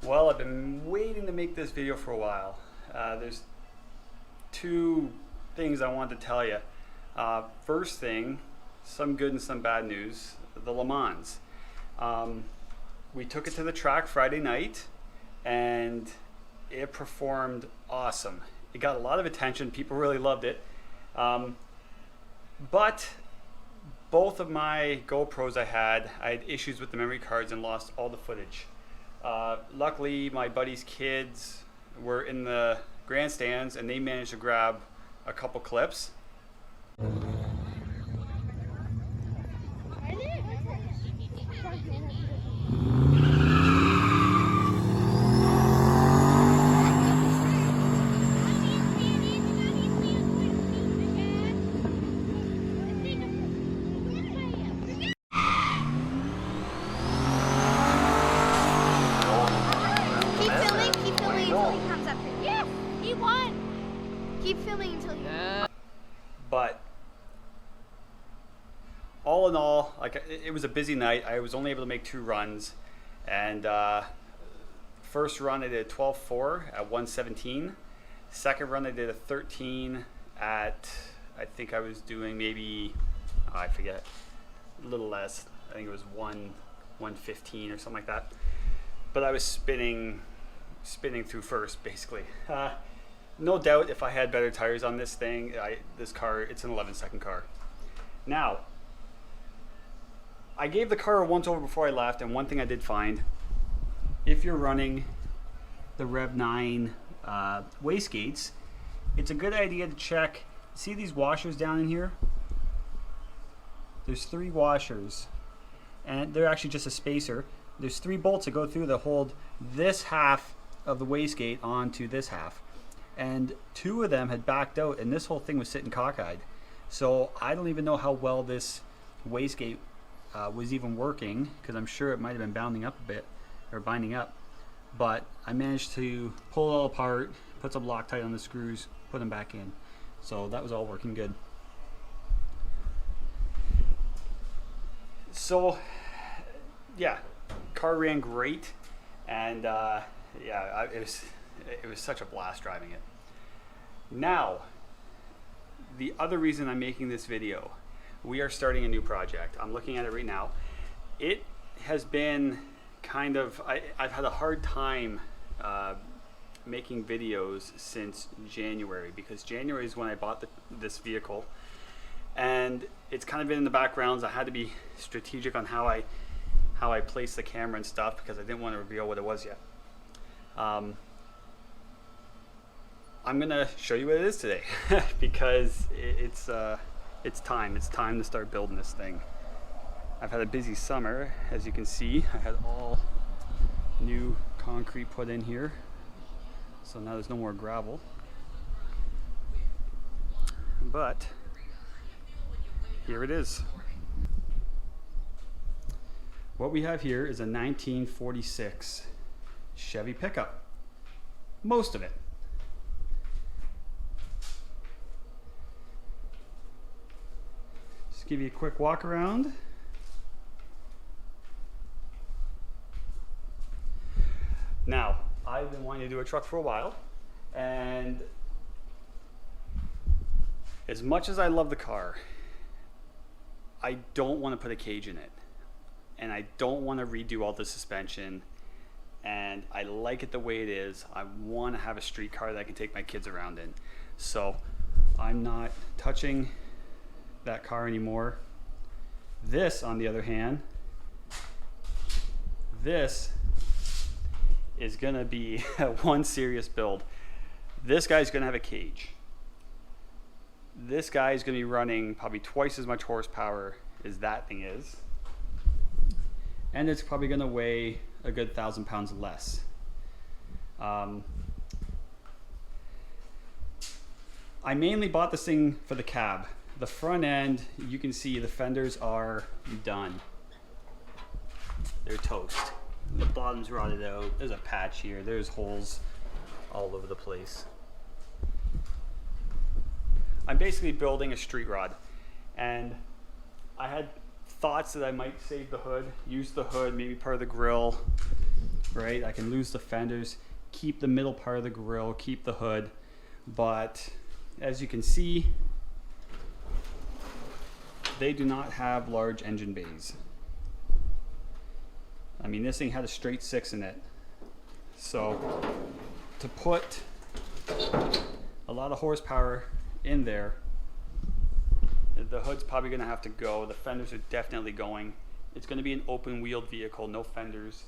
Well, I've been waiting to make this video for a while. There's two things I wanted to tell you. First thing, some good and some bad news, the LeMans. We took it to the track Friday night and it performed awesome. It got a lot of attention, people really loved it. But both of my GoPros I had issues with the memory cards and lost all the footage. Luckily, my buddy's kids were in the grandstands and they managed to grab a couple clips. Keep filming until you But all in all, like, it was a busy night. I was only able to make 2 runs, and first run I did a 12.4 at 117. Second run I did a 13 at, I think I was doing maybe, I forget, a little less. I think it was 115 or something like that. But I was spinning through first, basically. No doubt if I had better tires on this thing, this car, it's an 11-second car. Now, I gave the car a once over before I left, and one thing I did find, if you're running the Rev 9 wastegates, it's a good idea to check. See these washers down in here? There's 3 washers, and they're actually just a spacer. There's 3 bolts that go through that hold this half of the wastegate onto this half. And 2 of them had backed out and this whole thing was sitting cockeyed. So I don't even know how well this wastegate was even working, because I'm sure it might have been binding up a bit, or binding up. But I managed to pull it all apart, put some Loctite on the screws, put them back in. So that was all working good. So yeah, car ran great, and yeah, it was such a blast driving it. Now, the other reason I'm making this video, we are starting a new project. I'm looking at it right now. It has been kind of, I've had a hard time making videos since January, because January is when I bought this vehicle, and it's kind of been in the backgrounds. I had to be strategic on how I place the camera and stuff, because I didn't want to reveal what it was yet. I'm gonna show you what it is today because it's time to start building this thing. I've had a busy summer, as you can see. I had all new concrete put in here, so now there's no more gravel. But here it is. What we have here is a 1946 Chevy pickup. Most of it. Just give you a quick walk around. Now, I've been wanting to do a truck for a while, and as much as I love the car, I don't want to put a cage in it, and I don't want to redo all the suspension, and I like it the way it is. I want to have a street car that I can take my kids around in. So I'm not touching that car anymore. This, on the other hand, this is gonna be one serious build. This guy's gonna have a cage. This guy is gonna be running probably twice as much horsepower as that thing is. And it's probably gonna weigh a good 1,000 pounds less. I mainly bought this thing for the cab. The front end, you can see the fenders are done. They're toast. The bottom's rotted out. There's a patch here. There's holes all over the place. I'm basically building a street rod, and I had thoughts that I might save the hood, use the hood, maybe part of the grill, right? I can lose the fenders, keep the middle part of the grille, keep the hood, but as you can see, they do not have large engine bays. I mean, this thing had a straight 6 in it. So to put a lot of horsepower in there, the hood's probably gonna have to go. The fenders are definitely going. It's gonna be an open wheeled vehicle, no fenders.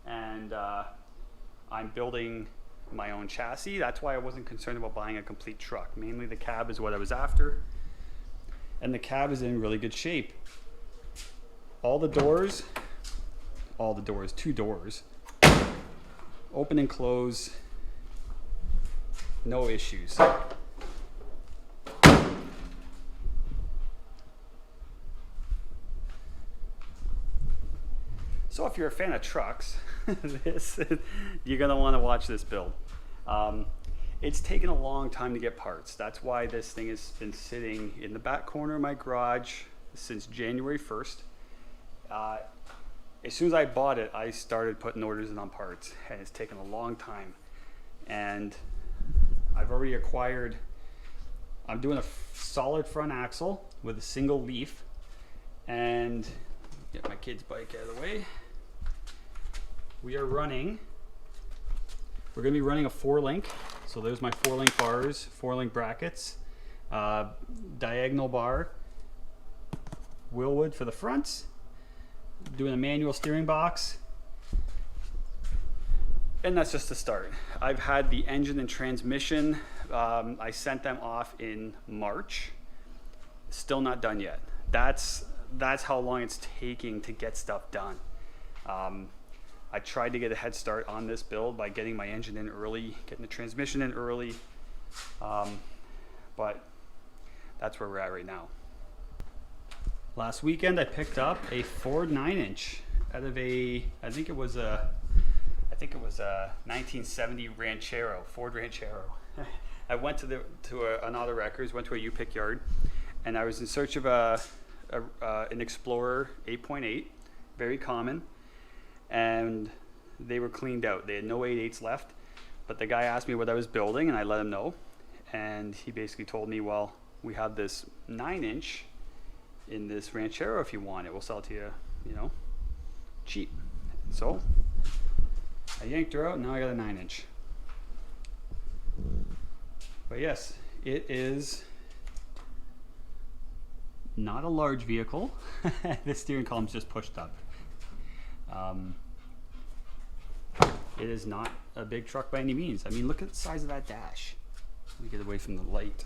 And I'm building my own chassis. That's why I wasn't concerned about buying a complete truck. Mainly the cab is what I was after. And the cab is in really good shape. All the doors, 2 doors, open and close, no issues. So if you're a fan of trucks, you're gonna wanna watch this build. It's taken a long time to get parts. That's why this thing has been sitting in the back corner of my garage since January 1st. As soon as I bought it, I started putting orders in on parts, and it's taken a long time. And I've already acquired, I'm doing a solid front axle with a single leaf, and get my kid's bike out of the way. We're gonna be running a 4-link. So there's my 4-link bars, 4-link brackets, diagonal bar, Willwood for the fronts, doing a manual steering box, and that's just the start. I've had the engine and transmission, I sent them off in March, still not done yet. That's how long it's taking to get stuff done. I tried to get a head start on this build by getting my engine in early, getting the transmission in early, but that's where we're at right now. Last weekend I picked up a Ford 9-inch out of I think it was a 1970 Ranchero, Ford Ranchero. I went to an auto records, went to a U-Pick yard, and I was in search of an Explorer 8.8, very common. And they were cleaned out. They had no 8.8s left, but the guy asked me what I was building, and I let him know. And he basically told me, well, we have this 9-inch in this Ranchero if you want it. We'll sell it to you, cheap. So I yanked her out, and now I got a 9-inch. But yes, it is not a large vehicle. The steering column's just pushed up. It is not a big truck by any means. I mean, look at the size of that dash. Let me get away from the light.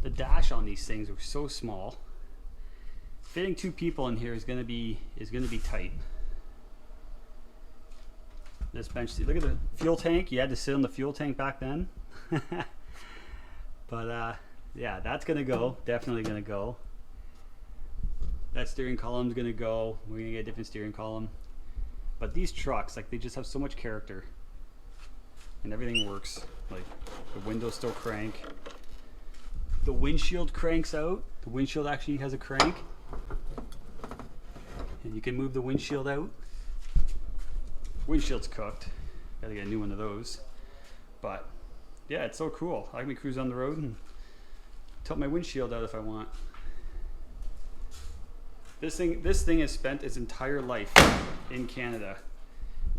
The dash on these things are so small. Fitting 2 people in here is gonna be tight. This bench seat. Look at the fuel tank. You had to sit on the fuel tank back then. But yeah, that's gonna go. Definitely gonna go. That steering column's gonna go. We're gonna get a different steering column. But these trucks, like, they just have so much character, and everything works. Like, the windows still crank. The windshield cranks out. The windshield actually has a crank, and you can move the windshield out. Windshield's cooked. Gotta get a new one of those. But yeah, it's so cool. I can be cruising on the road and tilt my windshield out if I want. This thing has spent its entire life in Canada.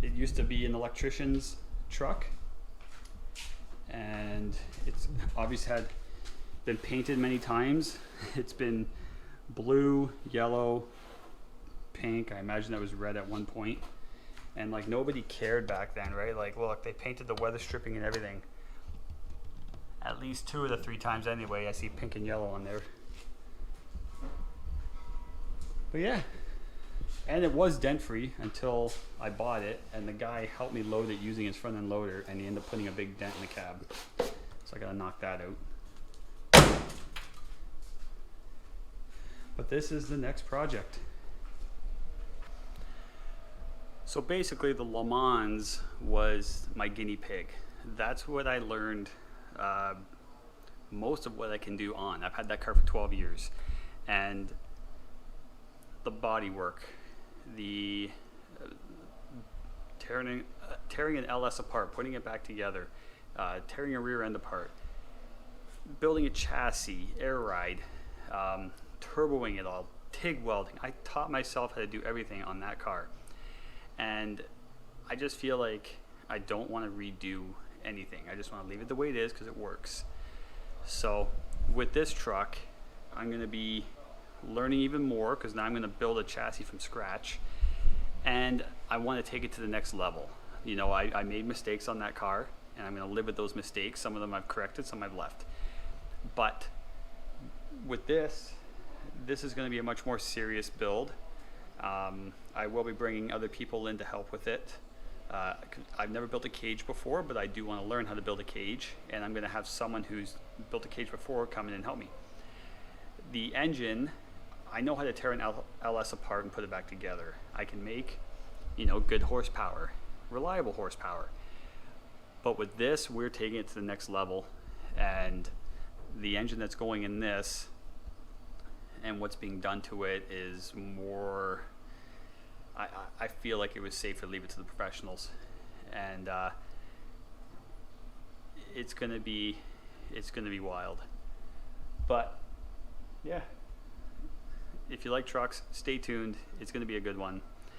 It used to be an electrician's truck, and it's obviously been painted many times. It's been blue, yellow, pink. I imagine that was red at one point. And like, nobody cared back then, right? Like, look, they painted the weather stripping and everything. At least 2 of the 3 times anyway, I see pink and yellow on there. But yeah, and it was dent free until I bought it, and the guy helped me load it using his front end loader, and he ended up putting a big dent in the cab. So I gotta knock that out. But this is the next project. So basically the LeMans was my guinea pig. That's what I learned most of what I can do on. I've had that car for 12 years. And the body work, the tearing an LS apart, putting it back together, tearing a rear end apart, building a chassis, air ride, turboing it all, TIG welding. I taught myself how to do everything on that car. And I just feel like I don't want to redo anything. I just want to leave it the way it is because it works. So with this truck, I'm going to be learning even more because now I'm going to build a chassis from scratch. And I want to take it to the next level. You know, I made mistakes on that car, and I'm going to live with those mistakes. Some of them I've corrected, some I've left. But with this is going to be a much more serious build. I will be bringing other people in to help with it. I've never built a cage before, but I do want to learn how to build a cage, and I'm going to have someone who's built a cage before come in and help me. The engine, I know how to tear an LS apart and put it back together. I can make, you know, good horsepower, reliable horsepower. But with this, we're taking it to the next level, and the engine that's going in this and what's being done to it is more, I feel like it was safe to leave it to the professionals. And it's gonna be wild. But yeah, if you like trucks, stay tuned. It's gonna be a good one.